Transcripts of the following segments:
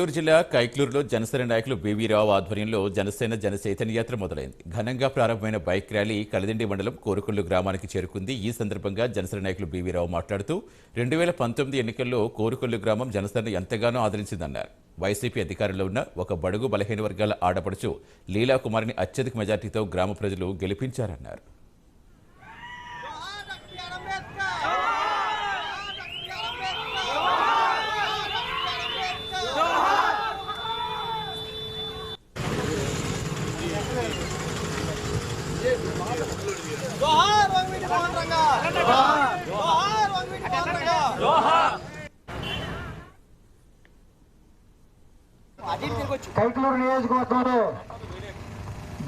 చిత్తూరు జిల్లా కైక్లూరులో జనసేన నాయకులు బీవీ రావు ఆధ్వర్యంలో జనసేన జనచైతన్య యాత్ర మొదలైంది. ఘనంగా ప్రారంభమైన బైక్ ర్యాలీ కలిదిండి మండలం కోరుకొల్లు గ్రామానికి చేరుకుంది. ఈ సందర్భంగా జనసేన నాయకులు బీవీ రావు మాట్లాడుతూ 2019 ఎన్నికల్లో కోరుకొల్లు గ్రామం జనసేన ఎంతగానో ఆదరించిందన్నారు. వైసీపీ అధికారంలో ఉన్న ఒక బడుగు బలహీన వర్గాల ఆడపడుచు లీలాకుమారిని అత్యధిక మెజార్టీతో గ్రామ ప్రజలు గెలిపించారన్నారు. కైక్లూరు నియోజకవర్గంలో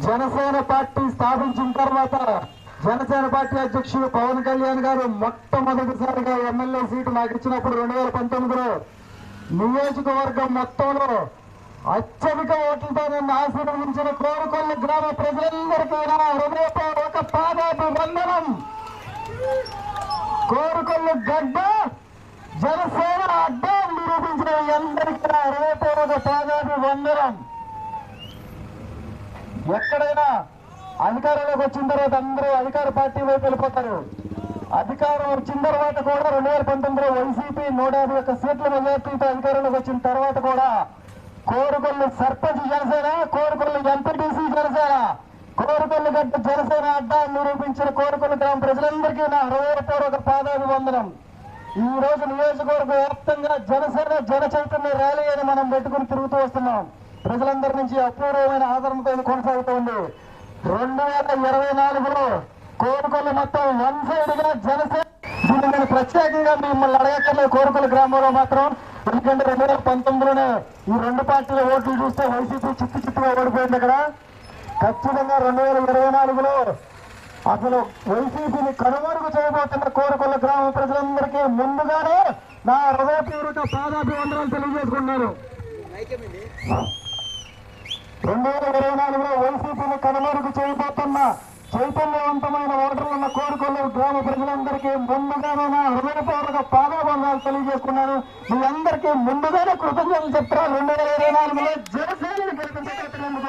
జనసేన పార్టీ స్థాపించిన తర్వాత జనసేన పార్టీ అధ్యక్షుడు పవన్ కళ్యాణ్ గారు మొట్టమొదటిసారిగా ఎమ్మెల్యే సీటు నాకు ఇచ్చినప్పుడు 2019లో నియోజకవర్గం మొత్తంలో అత్యధిక ఓట్లతో నన్ను ఆశీర్వదించిన కోరుకొల్లు గ్రామ ప్రజలందరికీ నా హృదయపూర్వక పాదాభివందనం. కోరుకొల్లు గడ్డ జనసేన అడ్డా నిరూపించిన అందరికీ నా హృదయపూర్వక పాదాభివందనం. ఎక్కడైనా అధికారంలోకి వచ్చిన తర్వాత అందరూ అధికార పార్టీ వైపు వెళ్ళిపోతారు. అధికారం వచ్చిన తర్వాత కూడా 2019లో వైసీపీ 151 సీట్ల మెజార్టీతో అధికారంలోకి వచ్చిన తర్వాత కూడా కోరుకొల్లు సర్పంచ్ జనసేన, కోరుకొల్లు ఎంపీటీసీ జనసేన, కోరుకొల్లు గడ్డ జనసేన అడ్డా నిరూపించిన కోరుకొల్లు గ్రామ ప్రజలందరికీ నా హృదయపూర్వక పాదాభివందనం. ఈ రోజు నియోజకవర్గ వ్యాప్తంగా జనసేన జన చైతన్య ర్యాలీ అని మనం పెట్టుకుని తిరుగుతూ వస్తున్నాం. ప్రజలందరి నుంచి అపూర్వమైన ఆదరణతో కొనసాగుతోంది. 2024లో కోరుకొల్లు మొత్తం వన్ సైడ్ గా జనసేన. దీన్ని నేను ప్రత్యేకంగా మిమ్మల్ని అడగక్కర్లేదు కోరుకొల్లు గ్రామంలో మాత్రం. ఎందుకంటే 2019లోనే ఈ రెండు పార్టీల ఓట్లు చూస్తే వైసీపీ చిత్తుగా ఓడిపోయింది. అక్కడ ఖచ్చితంగా 2024లో అసలు వైసీపీని కనుమరుగు చేయబోతున్న కోరుకొల్లు గ్రామ ప్రజలందరికీ ముందుగానే నా హృదయపూర్వక పాదాభివందనాలు తెలియజేసుకున్నాను. 2024లో వైసీపీని కనుమరుగు చేయబోతున్న చైతన్యవంతమైన ఓటర్లున్న కోరుకొల్లు గ్రామ ప్రజలందరికీ ముందుగానే నా హృదయపూర్వక పాదాభివందనాలు తెలియజేసుకున్నాను. మీ అందరికీ ముందుగానే కృతజ్ఞతలు చెప్తున్నా. 2024లో జనసేనని గెలిపించగలిగినందుకు